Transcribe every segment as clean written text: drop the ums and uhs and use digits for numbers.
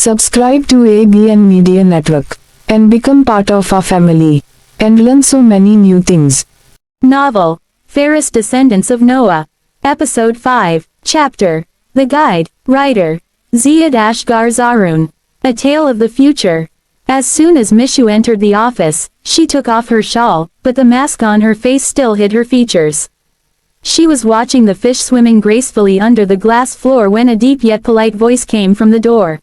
Subscribe to ABN Media Network and become part of our family and learn so many new things. Novel, Fairest Descendants of Noah. Episode 5, Chapter, The Guide, Writer, Ziad Ashgar Zarun. A Tale of the Future. As soon as Mishu entered the office, she took off her shawl, but the mask on her face still hid her features. She was watching the fish swimming gracefully under the glass floor when a deep yet polite voice came from the door.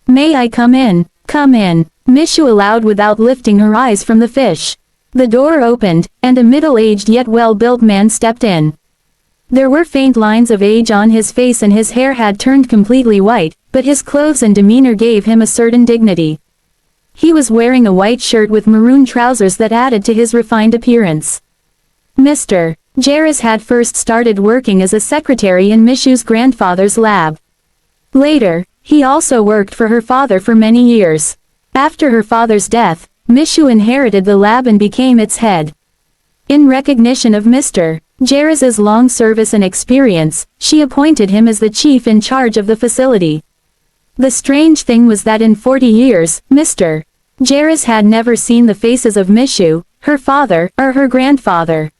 "May I come in?" "Come in," Mishu allowed without lifting her eyes from the fish. The door opened, and a middle-aged yet well-built man stepped in. There were faint lines of age on his face and his hair had turned completely white, but his clothes and demeanor gave him a certain dignity. He was wearing a white shirt with maroon trousers that added to his refined appearance. Mr. Jairus had first started working as a secretary in Mishu's grandfather's lab. Later, he also worked for her father for many years. After her father's death, Mishu inherited the lab and became its head. In recognition of Mr. Jairus's long service and experience, she appointed him as the chief in charge of the facility. The strange thing was that in 40 years, Mr. Jairus had never seen the faces of Mishu, her father, or her grandfather.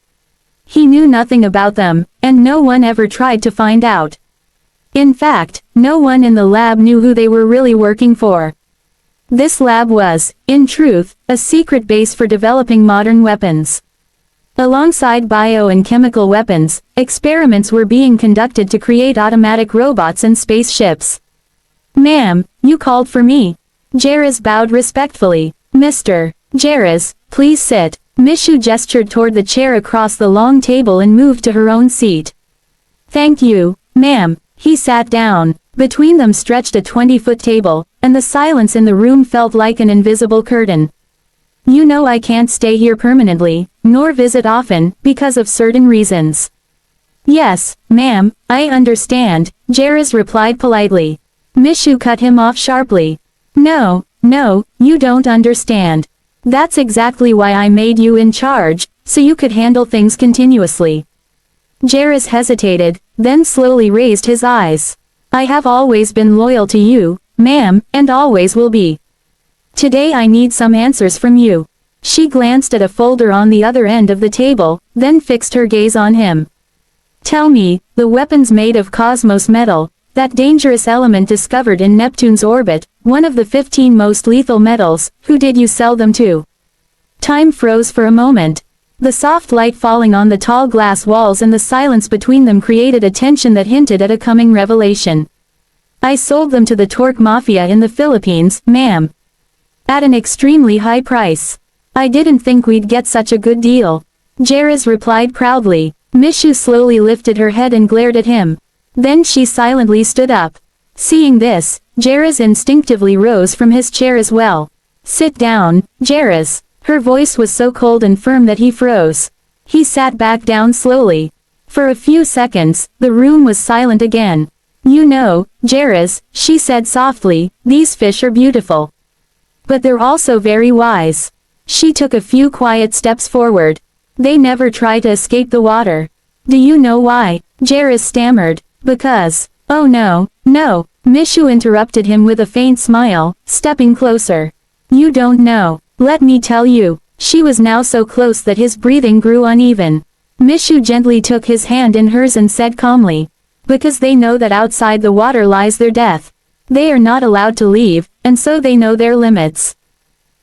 He knew nothing about them, and no one ever tried to find out. In fact, no one in the lab knew who they were really working for. This lab was, in truth, a secret base for developing modern weapons. Alongside bio and chemical weapons, experiments were being conducted to create automatic robots and spaceships. "Ma'am, you called for me." Jairus bowed respectfully. "Mr. Jairus, please sit." Mishu gestured toward the chair across the long table and moved to her own seat. "Thank you, ma'am." He sat down. Between them stretched a 20-foot table, and the silence in the room felt like an invisible curtain. "You know I can't stay here permanently, nor visit often, because of certain reasons." "Yes, ma'am, I understand," Jairus replied politely. Mishu cut him off sharply. No, you don't understand. That's exactly why I made you in charge, so you could handle things continuously." Jairus hesitated, then slowly raised his eyes. "I have always been loyal to you, ma'am, and always will be. Today I need some answers from you." She glanced at a folder on the other end of the table, then fixed her gaze on him. "Tell me, the weapons made of cosmos metal, that dangerous element discovered in Neptune's orbit, one of the 15 most lethal metals, who did you sell them to?" Time froze for a moment. The soft light falling on the tall glass walls and the silence between them created a tension that hinted at a coming revelation. "I sold them to the Torque Mafia in the Philippines, ma'am. At an extremely high price. I didn't think we'd get such a good deal." Jairus replied proudly. Mishu slowly lifted her head and glared at him. Then she silently stood up. Seeing this, Jairus instinctively rose from his chair as well. "Sit down, Jairus." Her voice was so cold and firm that he froze. He sat back down slowly. For a few seconds, the room was silent again. "You know, Jairus," she said softly, "these fish are beautiful. But they're also very wise." She took a few quiet steps forward. "They never try to escape the water. Do you know why?" Jairus stammered. "Because." "Oh no, no." Mishu interrupted him with a faint smile, stepping closer. "You don't know. Let me tell you." She was now so close that his breathing grew uneven. Mishu gently took his hand in hers and said calmly, "Because they know that outside the water lies their death. They are not allowed to leave, and so they know their limits.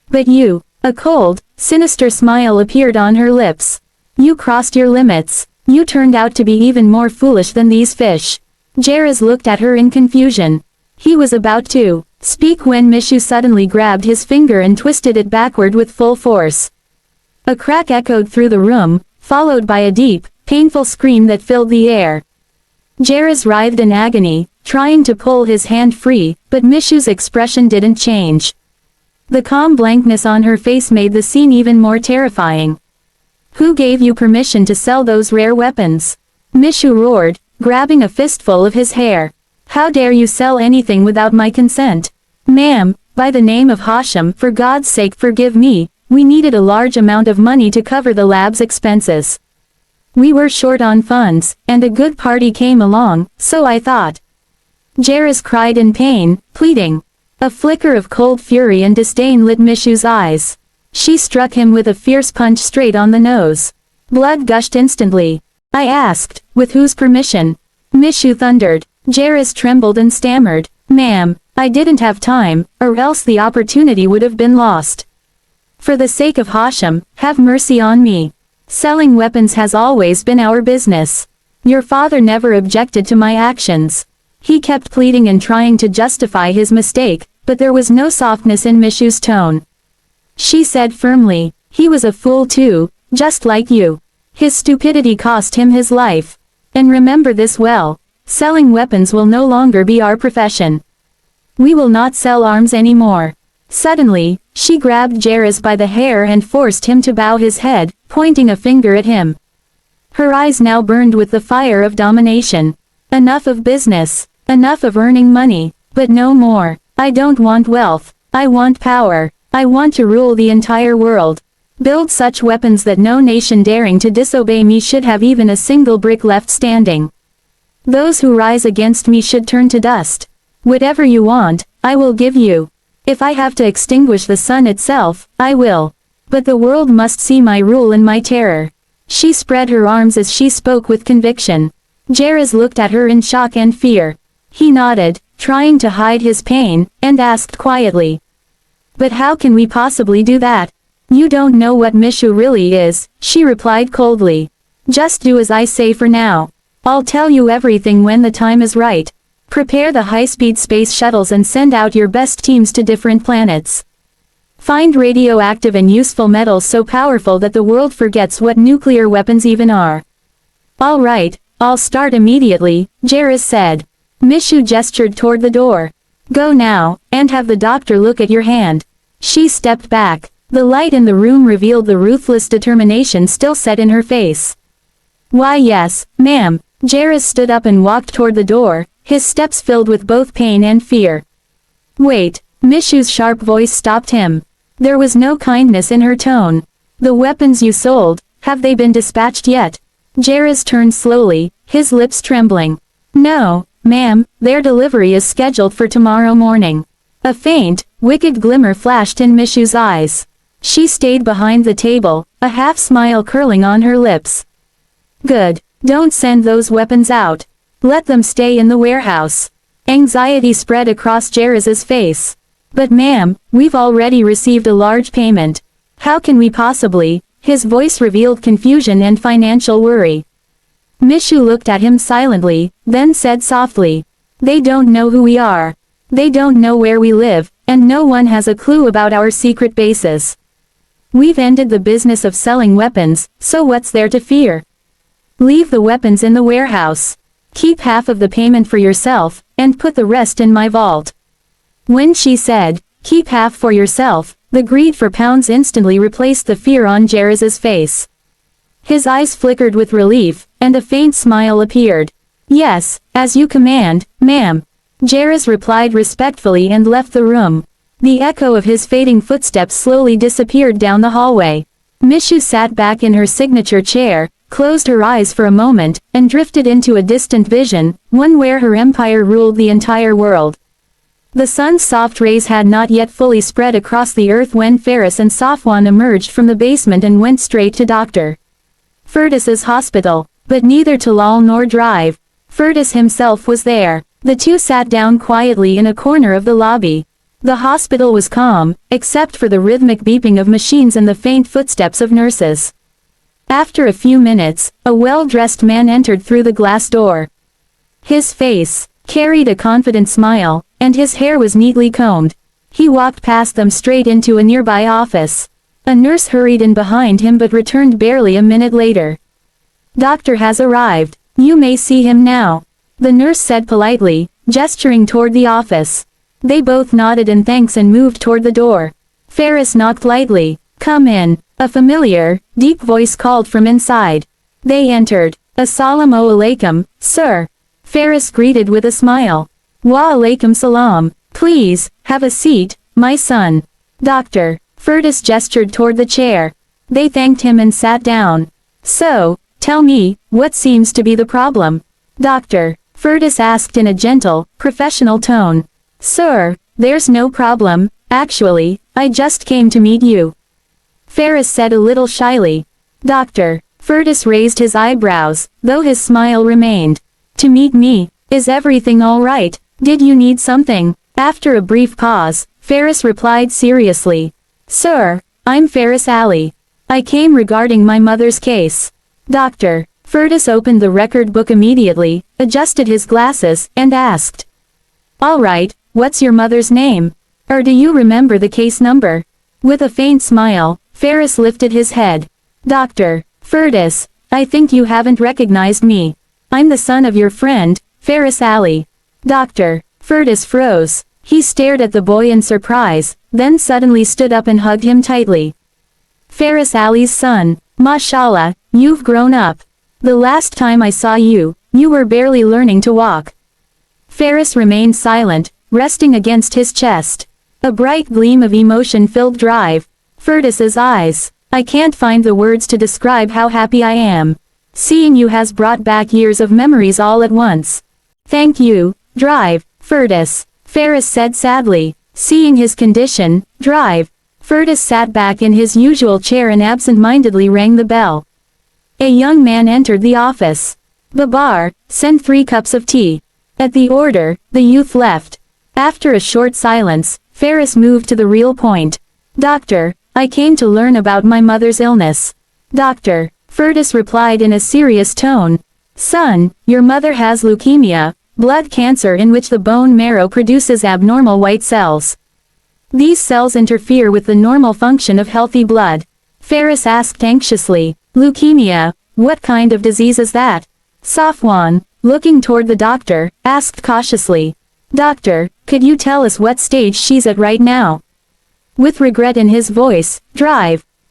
But you," a cold, sinister smile appeared on her lips. "You crossed your limits. You turned out to be even more foolish than these fish." Jairus looked at her in confusion. He was about to speak when Mishu suddenly grabbed his finger and twisted it backward with full force. A crack echoed through the room, followed by a deep, painful scream that filled the air. Jairus writhed in agony, trying to pull his hand free, but Mishu's expression didn't change. The calm blankness on her face made the scene even more terrifying. "Who gave you permission to sell those rare weapons?" Mishu roared, grabbing a fistful of his hair. "How dare you sell anything without my consent?" "Ma'am, by the name of Hashem, for God's sake forgive me, we needed a large amount of money to cover the lab's expenses. We were short on funds, and a good party came along, so I thought." Jairus cried in pain, pleading. A flicker of cold fury and disdain lit Mishu's eyes. She struck him with a fierce punch straight on the nose. Blood gushed instantly. I asked, with whose permission? Mishu thundered. Jairus trembled and stammered, "Ma'am, I didn't have time, or else the opportunity would have been lost. For the sake of Hashem, have mercy on me. Selling weapons has always been our business. Your father never objected to my actions." He kept pleading and trying to justify his mistake, but there was no softness in Mishu's tone. She said firmly, "He was a fool too, just like you. His stupidity cost him his life. And remember this well, selling weapons will no longer be our profession. We will not sell arms anymore." Suddenly, she grabbed Jairus by the hair and forced him to bow his head, pointing a finger at him. Her eyes now burned with the fire of domination. "Enough of business. Enough of earning money, but no more. I don't want wealth. I want power. I want to rule the entire world. Build such weapons that no nation daring to disobey me should have even a single brick left standing. Those who rise against me should turn to dust. Whatever you want, I will give you. If I have to extinguish the sun itself, I will. But the world must see my rule and my terror." She spread her arms as she spoke with conviction. Jairus looked at her in shock and fear. He nodded, trying to hide his pain, and asked quietly, "But how can we possibly do that? You don't know what Mishu really is," she replied coldly. "Just do as I say for now. I'll tell you everything when the time is right. Prepare the high-speed space shuttles and send out your best teams to different planets. Find radioactive and useful metals so powerful that the world forgets what nuclear weapons even are." "All right, I'll start immediately," Jairus said. Mishu gestured toward the door. "Go now, and have the doctor look at your hand." She stepped back. The light in the room revealed the ruthless determination still set in her face. "Why yes, ma'am." Jairus stood up and walked toward the door, his steps filled with both pain and fear. "Wait." Mishu's sharp voice stopped him. There was no kindness in her tone. "The weapons you sold, have they been dispatched yet?" Jairus turned slowly, his lips trembling. "No, ma'am, their delivery is scheduled for tomorrow morning." A faint, wicked glimmer flashed in Mishu's eyes. She stayed behind the table, a half-smile curling on her lips. "Good. Don't send those weapons out. Let them stay in the warehouse." Anxiety spread across Jairus's face. "But ma'am, we've already received a large payment. How can we possibly?" His voice revealed confusion and financial worry. Mishu looked at him silently, then said softly, "They don't know who we are. They don't know where we live, and no one has a clue about our secret bases. We've ended the business of selling weapons, so what's there to fear? Leave the weapons in the warehouse. Keep half of the payment for yourself, and put the rest in my vault." When she said, "Keep half for yourself," the greed for pounds instantly replaced the fear on Jairus's face. His eyes flickered with relief, and a faint smile appeared. "Yes, as you command, ma'am." Jairus replied respectfully and left the room. The echo of his fading footsteps slowly disappeared down the hallway. Mishu sat back in her signature chair, closed her eyes for a moment, and drifted into a distant vision, one where her empire ruled the entire world. The sun's soft rays had not yet fully spread across the earth when Paras and Safwan emerged from the basement and went straight to Dr. Furtis's hospital, but neither Talal nor Drive. Furtis himself was there. The two sat down quietly in a corner of the lobby. The hospital was calm, except for the rhythmic beeping of machines and the faint footsteps of nurses. After a few minutes, a well-dressed man entered through the glass door. His face carried a confident smile, and his hair was neatly combed. He walked past them straight into a nearby office. A nurse hurried in behind him but returned barely a minute later. "Doctor has arrived. You may see him now," the nurse said politely, gesturing toward the office. They both nodded in thanks and moved toward the door. Paras knocked lightly. "Come in," a familiar, deep voice called from inside. They entered. "Assalamu alaikum, sir." Paras greeted with a smile. "Wa alaikum salam. Please, have a seat, my son." "Doctor." Furtis gestured toward the chair. They thanked him and sat down. "So, tell me, what seems to be the problem?" "Doctor," Furtis asked in a gentle, professional tone. "Sir, there's no problem, actually, I just came to meet you. Faris said a little shyly. Doctor. Fergus raised his eyebrows, though his smile remained. To meet me, is everything all right? Did you need something? After a brief pause, Faris replied seriously. Sir, I'm Faris Ali. I came regarding my mother's case. Doctor. Fergus opened the record book immediately, adjusted his glasses, and asked. All right, what's your mother's name? Or do you remember the case number? With a faint smile, Faris lifted his head. Doctor. Fergus, I think you haven't recognized me. I'm the son of your friend, Faris Ali. Doctor. Fergus froze. He stared at the boy in surprise, then suddenly stood up and hugged him tightly. Faris Ali's son, mashallah, you've grown up. The last time I saw you, you were barely learning to walk. Faris remained silent, resting against his chest. A bright gleam of emotion filled Fergus's eyes. I can't find the words to describe how happy I am. Seeing you has brought back years of memories all at once. Thank you, Fergus. Faris said sadly. Seeing his condition, Fergus sat back in his usual chair and absent-mindedly rang the bell. A young man entered the office. Babar, send 3 cups of tea. At the order, the youth left. After a short silence, Faris moved to the real point. Doctor, I came to learn about my mother's illness. Doctor, Fergus replied in a serious tone. Son, your mother has leukemia, blood cancer in which the bone marrow produces abnormal white cells. These cells interfere with the normal function of healthy blood. Faris asked anxiously. Leukemia, what kind of disease is that? Safwan, looking toward the doctor, asked cautiously. Doctor, could you tell us what stage she's at right now? With regret in his voice,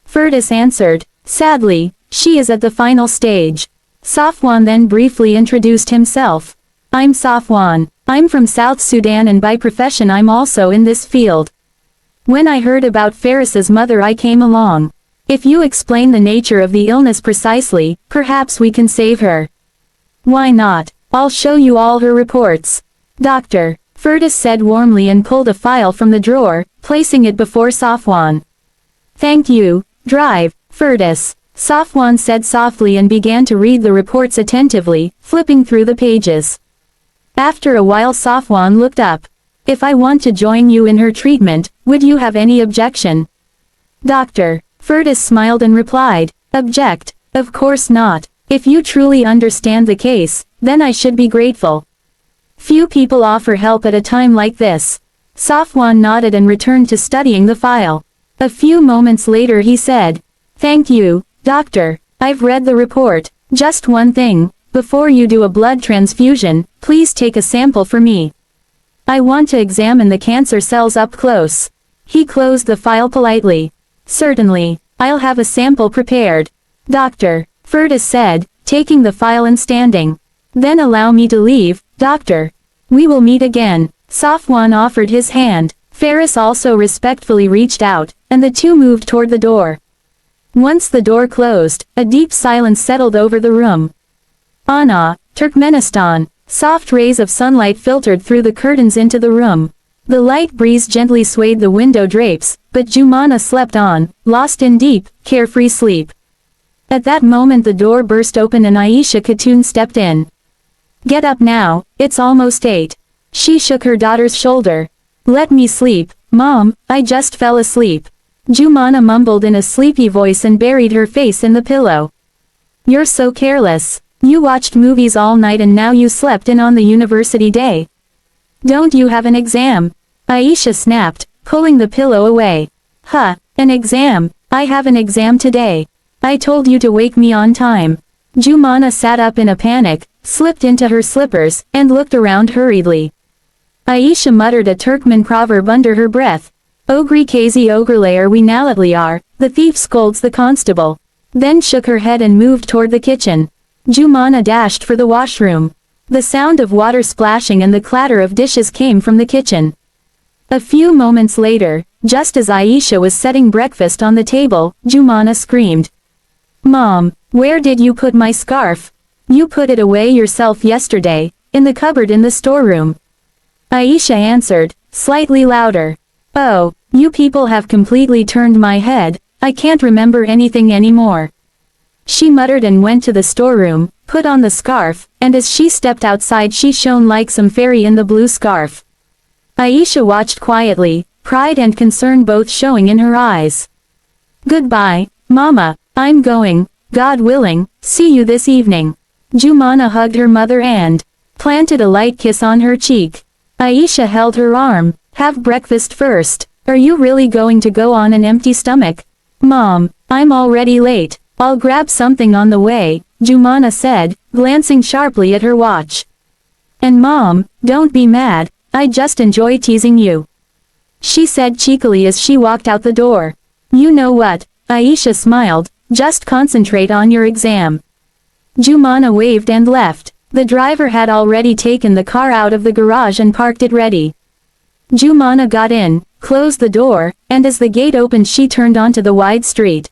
Fergus answered. Sadly, she is at the final stage. Safwan then briefly introduced himself. I'm Safwan. I'm from South Sudan and by profession I'm also in this field. When I heard about Faris's mother I came along. If you explain the nature of the illness precisely, perhaps we can save her. Why not? I'll show you all her reports. Doctor, Fergus said warmly and pulled a file from the drawer, placing it before Safwan. Thank you, Fergus. Safwan said softly and began to read the reports attentively, flipping through the pages. After a while Safwan looked up. If I want to join you in her treatment, would you have any objection? Doctor. Fergus smiled and replied, Object? Of course not. If you truly understand the case, then I should be grateful. Few people offer help at a time like this. Safwan nodded and returned to studying the file. A few moments later he said, Thank you, doctor. I've read the report. Just one thing, before you do a blood transfusion, please take a sample for me. I want to examine the cancer cells up close. He closed the file politely. Certainly, I'll have a sample prepared. Doctor, Fergus said, taking the file and standing. Then allow me to leave, doctor. We will meet again. Safwan offered his hand. Faris also respectfully reached out, and the two moved toward the door. Once the door closed, a deep silence settled over the room. Ana, Turkmenistan. Soft rays of sunlight filtered through the curtains into the room. The light breeze gently swayed the window drapes, but Jamana slept on, lost in deep, carefree sleep. At that moment the door burst open and Aisha Khatun stepped in. Get up now, it's almost 8. She shook her daughter's shoulder. Let me sleep, Mom, I just fell asleep. Jamana mumbled in a sleepy voice and buried her face in the pillow. You're so careless. You watched movies all night and now you slept in on the university day. Don't you have an exam? Aisha snapped, pulling the pillow away. Huh, an exam? I have an exam today. I told you to wake me on time. Jamana sat up in a panic, slipped into her slippers, and looked around hurriedly. Aisha muttered a Turkmen proverb under her breath. Ogri kazi ogrlayer we nalatliar, the thief scolds the constable. Then shook her head and moved toward the kitchen. Jamana dashed for the washroom. The sound of water splashing and the clatter of dishes came from the kitchen. A few moments later, just as Aisha was setting breakfast on the table, Jamana screamed. Mom, where did you put my scarf? You put it away yourself yesterday, in the cupboard in the storeroom. Aisha answered, slightly louder. "Oh, you people have completely turned my head, I can't remember anything anymore." She muttered and went to the storeroom, put on the scarf, and as she stepped outside she shone like some fairy in the blue scarf. Aisha watched quietly, pride and concern both showing in her eyes. "Goodbye, Mama, I'm going, God willing, see you this evening." Jamana hugged her mother and planted a light kiss on her cheek. Aisha held her arm. "Have breakfast first. Are you really going to go on an empty stomach?" "Mom, I'm already late. I'll grab something on the way," Jamana said, glancing sharply at her watch. "And Mom, don't be mad, I just enjoy teasing you," she said cheekily as she walked out the door. "You know what," Aisha smiled, "just concentrate on your exam." Jamana waved and left. The driver had already taken the car out of the garage and parked it ready. Jamana got in, closed the door, and as the gate opened she turned onto the wide street.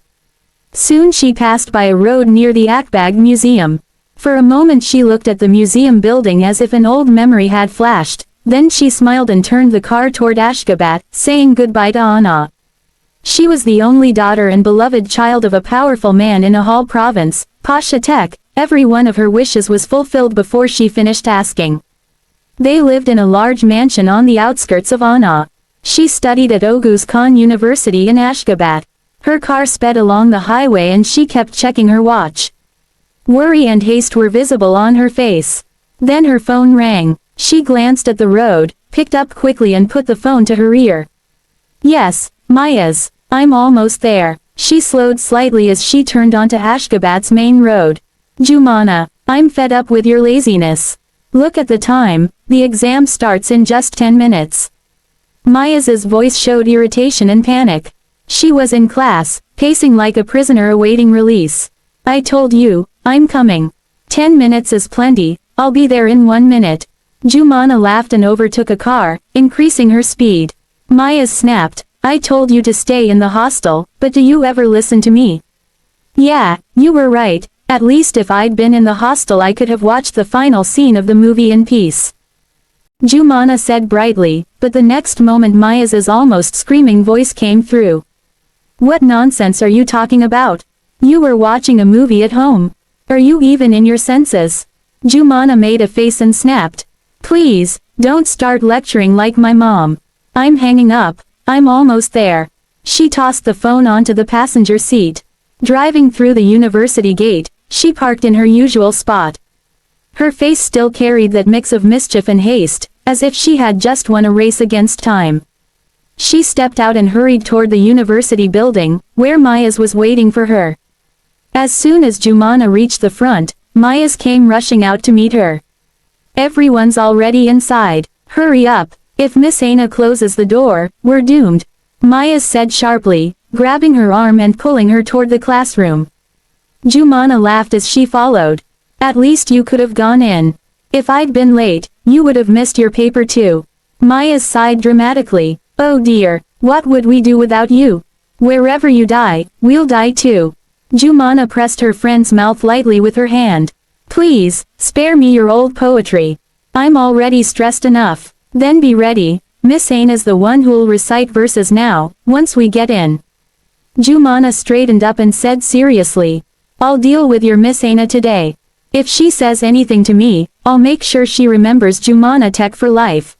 Soon she passed by a road near the Akbag Museum. For a moment she looked at the museum building as if an old memory had flashed, then she smiled and turned the car toward Ashgabat, saying goodbye to Anna. She was the only daughter and beloved child of a powerful man in Ahal province, Pasha Tek. Every one of her wishes was fulfilled before she finished asking. They lived in a large mansion on the outskirts of Anna. She studied at Oghuz Khan University in Ashgabat. Her car sped along the highway and she kept checking her watch. Worry and haste were visible on her face. Then her phone rang. She glanced at the road, picked up quickly and put the phone to her ear. "Yes, Mayaz, I'm almost there." She slowed slightly as she turned onto Ashgabat's main road. "Jamana, I'm fed up with your laziness. Look at the time, the exam starts in just 10 minutes. Mayaz's voice showed irritation and panic. She was in class, pacing like a prisoner awaiting release. "I told you, I'm coming. 10 minutes is plenty, I'll be there in 1 minute." Jamana laughed and overtook a car, increasing her speed. Mayaz snapped, "I told you to stay in the hostel, but do you ever listen to me?" "Yeah, you were right. At least if I'd been in the hostel I could have watched the final scene of the movie in peace," Jamana said brightly, but the next moment Mayaz's almost screaming voice came through. "What nonsense are you talking about? You were watching a movie at home. Are you even in your senses?" Jamana made a face and snapped. "Please, don't start lecturing like my mom. I'm hanging up, I'm almost there." She tossed the phone onto the passenger seat. Driving through the university gate, she parked in her usual spot. Her face still carried that mix of mischief and haste, as if she had just won a race against time. She stepped out and hurried toward the university building, where Mayaz was waiting for her. As soon as Jamana reached the front, Mayaz came rushing out to meet her. "Everyone's already inside. Hurry up. If Miss Aina closes the door, we're doomed," Mayaz said sharply, grabbing her arm and pulling her toward the classroom. Jamana laughed as she followed. "At least you could have gone in. If I'd been late, you would have missed your paper too." Mayaz sighed dramatically. "Oh dear, what would we do without you? Wherever you die, we'll die too." Jamana pressed her friend's mouth lightly with her hand. "Please, spare me your old poetry. I'm already stressed enough." "Then be ready, Miss Aina's the one who'll recite verses now, once we get in." Jamana straightened up and said seriously, "I'll deal with your Miss Aina today. If she says anything to me, I'll make sure she remembers Jamana Tech for life."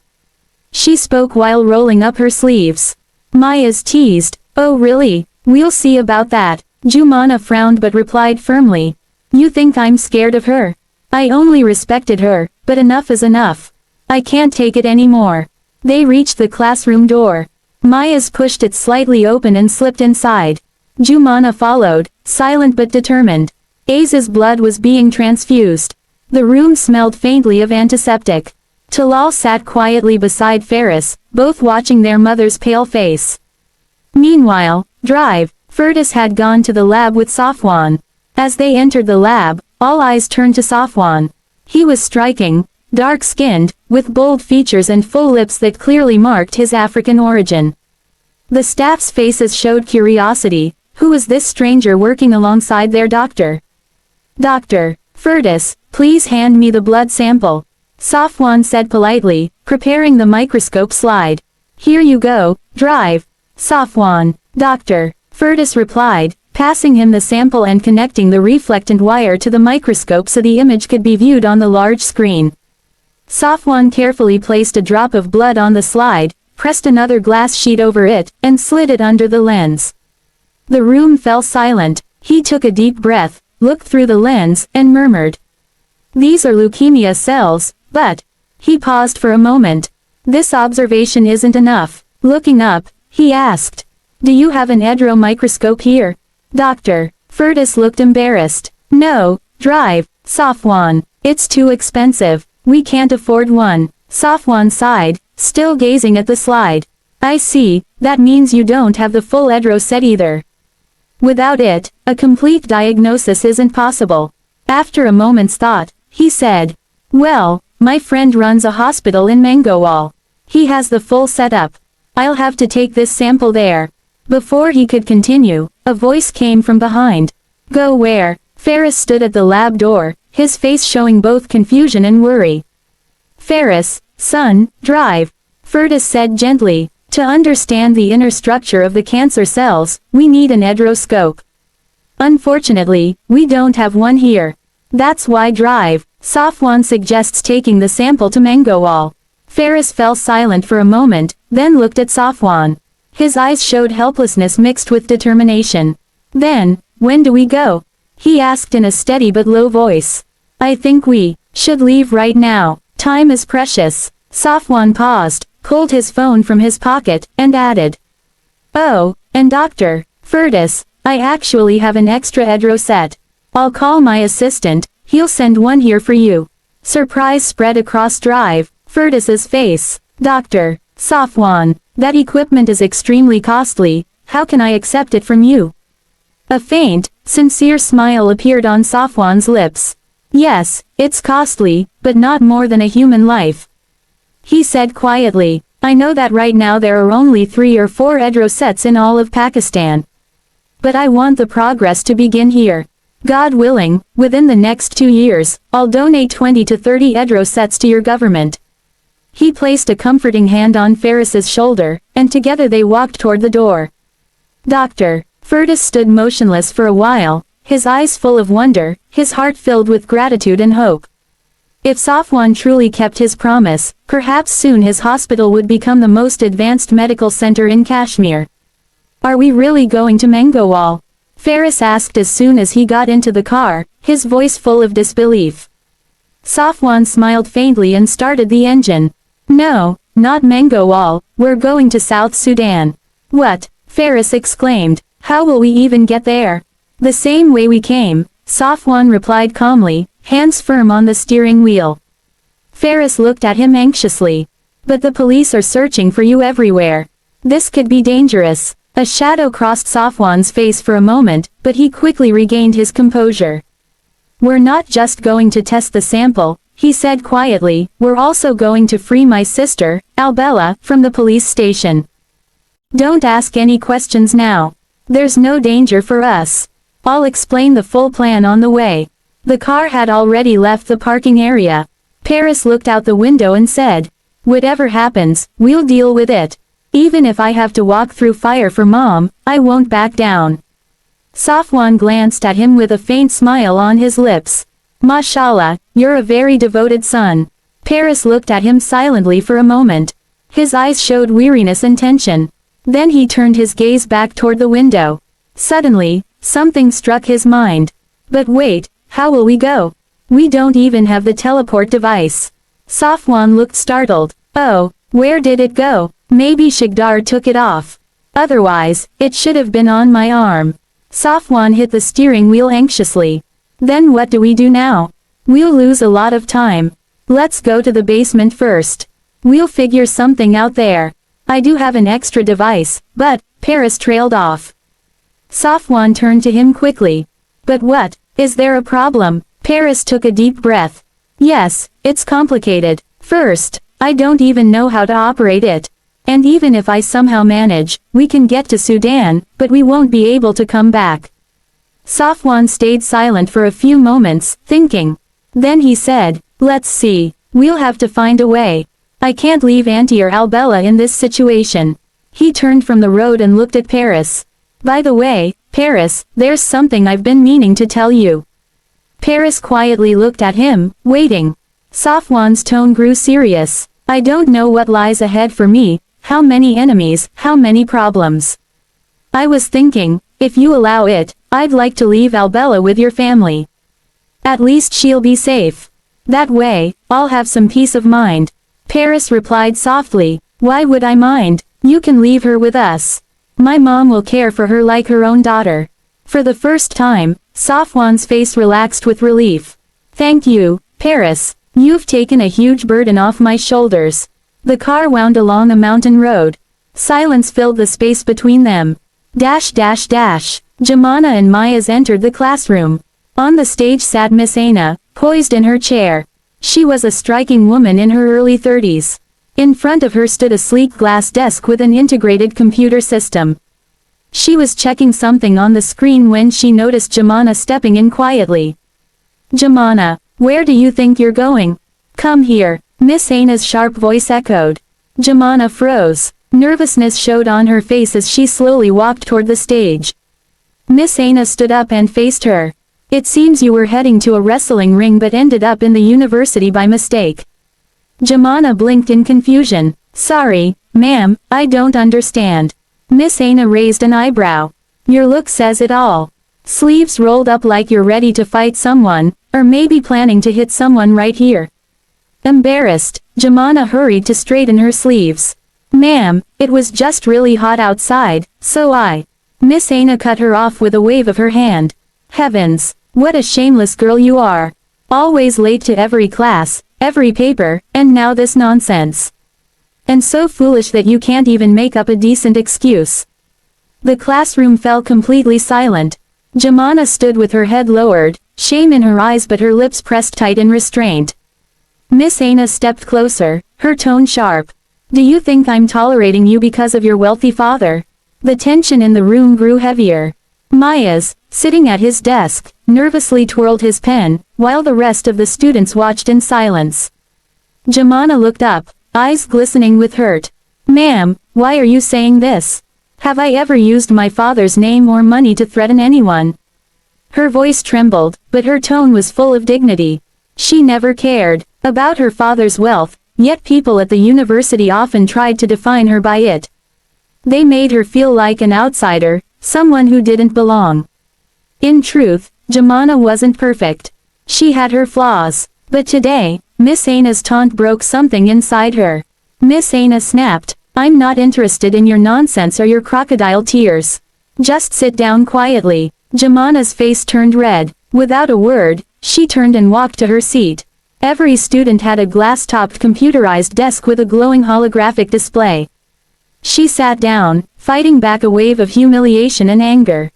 She spoke while rolling up her sleeves. Mayaz teased, "Oh really, we'll see about that." Jamana frowned but replied firmly, "You think I'm scared of her? I only respected her, but enough is enough. I can't take it anymore." They reached the classroom door. Mayaz pushed it slightly open and slipped inside. Jamana followed, silent but determined. Aza's blood was being transfused. The room smelled faintly of antiseptic. Talal sat quietly beside Faris, both watching their mother's pale face. Meanwhile, Fergus had gone to the lab with Safwan. As they entered the lab, all eyes turned to Safwan. He was striking, dark-skinned, with bold features and full lips that clearly marked his African origin. The staff's faces showed curiosity. Who was this stranger working alongside their doctor? "Dr. Fergus, please hand me the blood sample," Safwan said politely, preparing the microscope slide. Here you go, drive. Safwan. Dr. Furtis replied, passing him the sample and connecting the reflectant wire to the microscope so the image could be viewed on the large screen. Safwan carefully placed a drop of blood on the slide, pressed another glass sheet over it, and slid it under the lens. The room fell silent. He took a deep breath, looked through the lens, and murmured, "These are leukemia cells, but..." He paused for a moment. "This observation isn't enough." Looking up, he asked, "Do you have an edro microscope here?" Dr. Furtis looked embarrassed. "No, drive, Safwan. It's too expensive. We can't afford one." Safwan sighed, still gazing at the slide. "I see, that means you don't have the full edro set either. Without it, a complete diagnosis isn't possible." After a moment's thought, he said, "Well, my friend runs a hospital in Mangowal. He has the full setup. I'll have to take this sample there." Before he could continue, a voice came from behind. "Go where?" Ferris stood at the lab door, his face showing both confusion and worry. "Ferris, son, drive," Furtis said gently. "To understand the inner structure of the cancer cells, we need an edroscope. Unfortunately, we don't have one here. That's why drive." Safwan suggests taking the sample to Mangowal. Ferris fell silent for a moment, then looked at Safwan. His eyes showed helplessness mixed with determination. "Then, when do we go?" he asked in a steady but low voice. "I think we should leave right now. Time is precious." Safwan paused, pulled his phone from his pocket, and added, "Oh, and Dr. Furtis, I actually have an extra edro set. I'll call my assistant, he'll send one here for you." Surprise spread across Drive, Furtis's face. "Dr. Safwan, that equipment is extremely costly, how can I accept it from you?" A faint, sincere smile appeared on Safwan's lips. "Yes, it's costly, but not more than a human life," he said quietly. "I know that right now there are only 3 or 4 edro sets in all of Pakistan. But I want the progress to begin here. God willing, within the next 2 years, I'll donate 20 to 30 edro sets to your government." He placed a comforting hand on Ferris's shoulder, and together they walked toward the door. Dr. Furtis stood motionless for a while, his eyes full of wonder, his heart filled with gratitude and hope. If Safwan truly kept his promise, perhaps soon his hospital would become the most advanced medical center in Kashmir. "Are we really going to Mangowal?" Ferris asked as soon as he got into the car, his voice full of disbelief. Safwan smiled faintly and started the engine. "No, not Mangowal, we're going to South Sudan." "What?" Ferris exclaimed. "How will we even get there?" "The same way we came," Safwan replied calmly, hands firm on the steering wheel. Ferris looked at him anxiously. "But the police are searching for you everywhere. This could be dangerous." A shadow crossed Safwan's face for a moment, but he quickly regained his composure. "We're not just going to test the sample," he said quietly, "we're also going to free my sister, Albella, from the police station. Don't ask any questions now. There's no danger for us. I'll explain the full plan on the way." The car had already left the parking area. Paris looked out the window and said, "Whatever happens, we'll deal with it. Even if I have to walk through fire for Mom, I won't back down." Safwan glanced at him with a faint smile on his lips. "Mashallah, you're a very devoted son." Paris looked at him silently for a moment. His eyes showed weariness and tension. Then he turned his gaze back toward the window. Suddenly, something struck his mind. "But wait, how will we go? We don't even have the teleport device." Safwan looked startled. "Oh, where did it go? Maybe Shigdar took it off. Otherwise, it should have been on my arm." Safwan hit the steering wheel anxiously. "Then what do we do now? We'll lose a lot of time. Let's go to the basement first. We'll figure something out there. I do have an extra device, but..." Paris trailed off. Safwan turned to him quickly. "But what? Is there a problem?" Paris took a deep breath. "Yes, it's complicated. First, I don't even know how to operate it. And even if I somehow manage, we can get to Sudan, but we won't be able to come back." Safwan stayed silent for a few moments, thinking. Then he said, "Let's see. We'll have to find a way. I can't leave Auntie or Albella in this situation. He turned from the road and looked at Paras. By the way, Paras, there's something I've been meaning to tell you. Paras quietly looked at him, waiting. Safwan's tone grew serious. I don't know what lies ahead for me, how many enemies, how many problems. I was thinking, if you allow it, I'd like to leave Albella with your family. At least she'll be safe. That way, I'll have some peace of mind. Paras replied softly, why would I mind? You can leave her with us. My mom will care for her like her own daughter. For the first time, Safwan's face relaxed with relief. Thank you, Paras. You've taken a huge burden off my shoulders. The car wound along a mountain road. Silence filled the space between them. Jamana and Mayas entered the classroom. On the stage sat Miss Aina, poised in her chair. She was a striking woman in her early 30s. In front of her stood a sleek glass desk with an integrated computer system. She was checking something on the screen when she noticed Jamana stepping in quietly. Jamana, where do you think you're going? Come here, Miss Aina's sharp voice echoed. Jamana froze. Nervousness showed on her face as she slowly walked toward the stage. Miss Aina stood up and faced her. It seems you were heading to a wrestling ring but ended up in the university by mistake. Jamana blinked in confusion. Sorry, ma'am, I don't understand. Miss Aina raised an eyebrow. Your look says it all. Sleeves rolled up like you're ready to fight someone, or maybe planning to hit someone right here. Embarrassed, Jamana hurried to straighten her sleeves. Ma'am, it was just really hot outside, so Miss Aina cut her off with a wave of her hand. Heavens, what a shameless girl you are. Always late to every class, every paper, and now this nonsense. And so foolish that you can't even make up a decent excuse. The classroom fell completely silent. Jamana stood with her head lowered, shame in her eyes but her lips pressed tight in restraint. Miss Aina stepped closer, her tone sharp. Do you think I'm tolerating you because of your wealthy father? The tension in the room grew heavier. Mayas, sitting at his desk, nervously twirled his pen, while the rest of the students watched in silence. Jamana looked up, eyes glistening with hurt. Ma'am, why are you saying this? Have I ever used my father's name or money to threaten anyone? Her voice trembled, but her tone was full of dignity. She never cared about her father's wealth, yet people at the university often tried to define her by it. They made her feel like an outsider, someone who didn't belong. In truth, Jamana wasn't perfect. She had her flaws. But today, Miss Aina's taunt broke something inside her. Miss Aina snapped, I'm not interested in your nonsense or your crocodile tears. Just sit down quietly. Jamana's face turned red. Without a word, she turned and walked to her seat. Every student had a glass-topped computerized desk with a glowing holographic display. She sat down, fighting back a wave of humiliation and anger.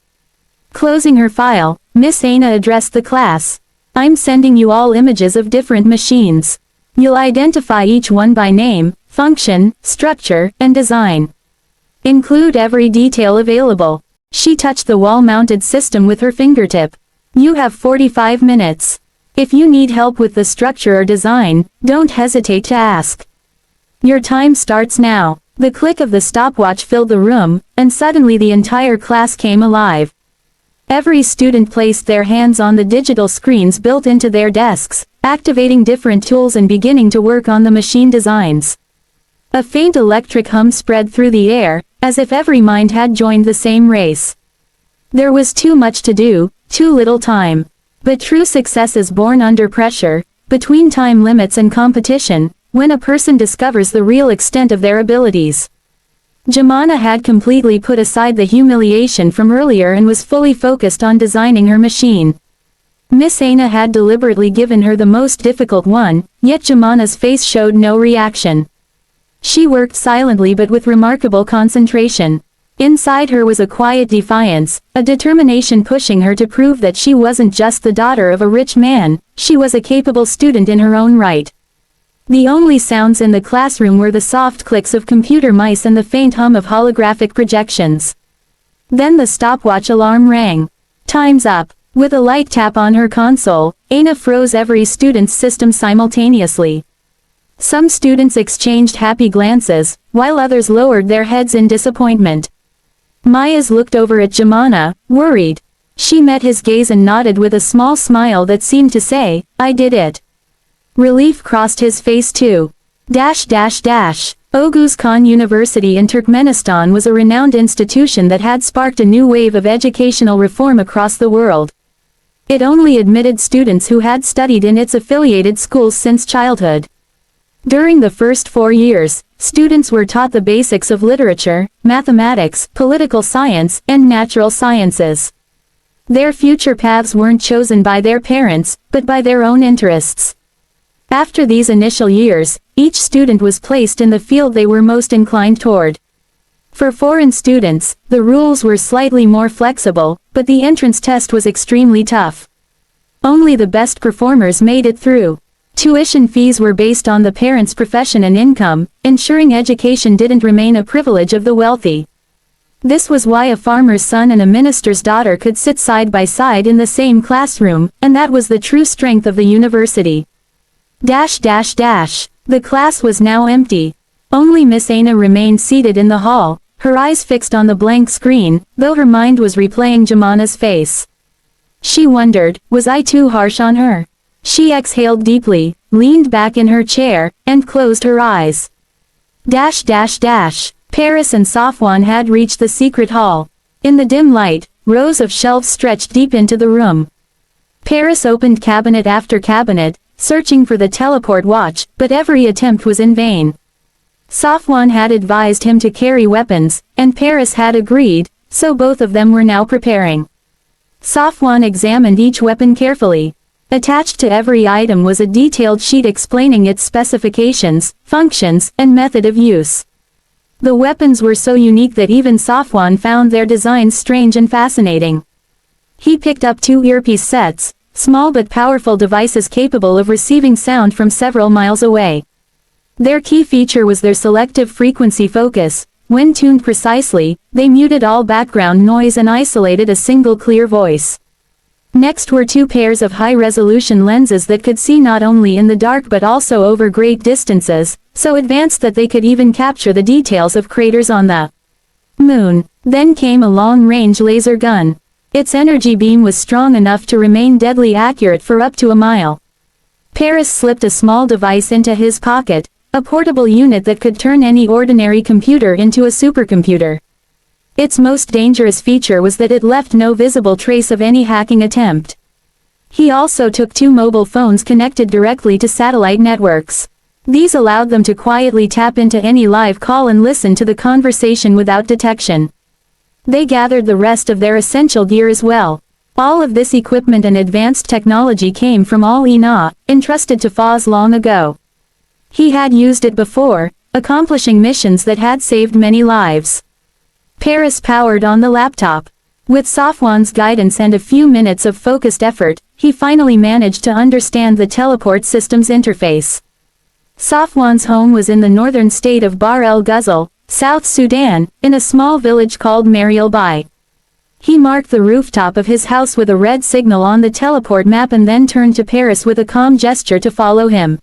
Closing her file, Miss Aina addressed the class. I'm sending you all images of different machines. You'll identify each one by name, function, structure, and design. Include every detail available. She touched the wall-mounted system with her fingertip. You have 45 minutes. If you need help with the structure or design, don't hesitate to ask. Your time starts now. The click of the stopwatch filled the room, and suddenly the entire class came alive. Every student placed their hands on the digital screens built into their desks, activating different tools and beginning to work on the machine designs. A faint electric hum spread through the air, as if every mind had joined the same race. There was too much to do, too little time. But true success is born under pressure, between time limits and competition, when a person discovers the real extent of their abilities. Jamana had completely put aside the humiliation from earlier and was fully focused on designing her machine. Miss Aina had deliberately given her the most difficult one, yet Jamana's face showed no reaction. She worked silently but with remarkable concentration. Inside her was a quiet defiance, a determination pushing her to prove that she wasn't just the daughter of a rich man, she was a capable student in her own right. The only sounds in the classroom were the soft clicks of computer mice and the faint hum of holographic projections. Then the stopwatch alarm rang. Time's up. With a light tap on her console, Aina froze every student's system simultaneously. Some students exchanged happy glances, while others lowered their heads in disappointment. Mayas looked over at Jamana, worried. She met his gaze and nodded with a small smile that seemed to say, "I did it." Relief crossed his face too. Oguz Khan University in Turkmenistan was a renowned institution that had sparked a new wave of educational reform across the world. It only admitted students who had studied in its affiliated schools since childhood. During the first 4 years, students were taught the basics of literature, mathematics, political science, and natural sciences. Their future paths weren't chosen by their parents, but by their own interests. After these initial years, each student was placed in the field they were most inclined toward. For foreign students, the rules were slightly more flexible, but the entrance test was extremely tough. Only the best performers made it through. Tuition fees were based on the parents' profession and income, ensuring education didn't remain a privilege of the wealthy. This was why a farmer's son and a minister's daughter could sit side by side in the same classroom, and that was the true strength of the university. The class was now empty. Only Miss Aina remained seated in the hall, her eyes fixed on the blank screen, though her mind was replaying Jamana's face. She wondered, was I too harsh on her? She exhaled deeply, leaned back in her chair, and closed her eyes. Paris and Safwan had reached the secret hall. In the dim light, rows of shelves stretched deep into the room. Paris opened cabinet after cabinet, searching for the teleport watch, but every attempt was in vain. Safwan had advised him to carry weapons, and Paris had agreed, so both of them were now preparing. Safwan examined each weapon carefully. Attached to every item was a detailed sheet explaining its specifications, functions, and method of use. The weapons were so unique that even Safwan found their designs strange and fascinating. He picked up 2 earpiece sets, small but powerful devices capable of receiving sound from several miles away. Their key feature was their selective frequency focus. When tuned precisely, they muted all background noise and isolated a single clear voice. Next were 2 pairs of high-resolution lenses that could see not only in the dark but also over great distances, so advanced that they could even capture the details of craters on the moon. Then came a long-range laser gun. Its energy beam was strong enough to remain deadly accurate for up to a mile. Paris slipped a small device into his pocket, a portable unit that could turn any ordinary computer into a supercomputer. Its most dangerous feature was that it left no visible trace of any hacking attempt. He also took 2 mobile phones connected directly to satellite networks. These allowed them to quietly tap into any live call and listen to the conversation without detection. They gathered the rest of their essential gear as well. All of this equipment and advanced technology came from Al-Ina, entrusted to Faz long ago. He had used it before, accomplishing missions that had saved many lives. Paris powered on the laptop. With Safwan's guidance and a few minutes of focused effort, he finally managed to understand the teleport system's interface. Safwan's home was in the northern state of Bahr el Ghazal, South Sudan, in a small village called Mariel Bai. He marked the rooftop of his house with a red signal on the teleport map and then turned to Paris with a calm gesture to follow him.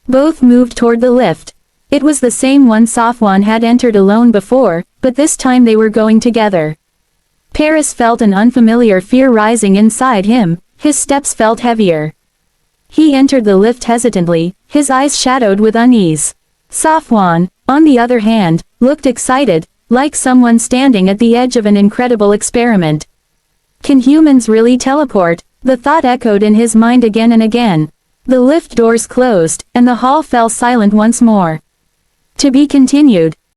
Both moved toward the lift. It was the same one Safwan had entered alone before, but this time they were going together. Paris felt an unfamiliar fear rising inside him, his steps felt heavier. He entered the lift hesitantly, his eyes shadowed with unease. Safwan, on the other hand, looked excited, like someone standing at the edge of an incredible experiment. Can humans really teleport? The thought echoed in his mind again and again. The lift doors closed, and the hall fell silent once more. To be continued.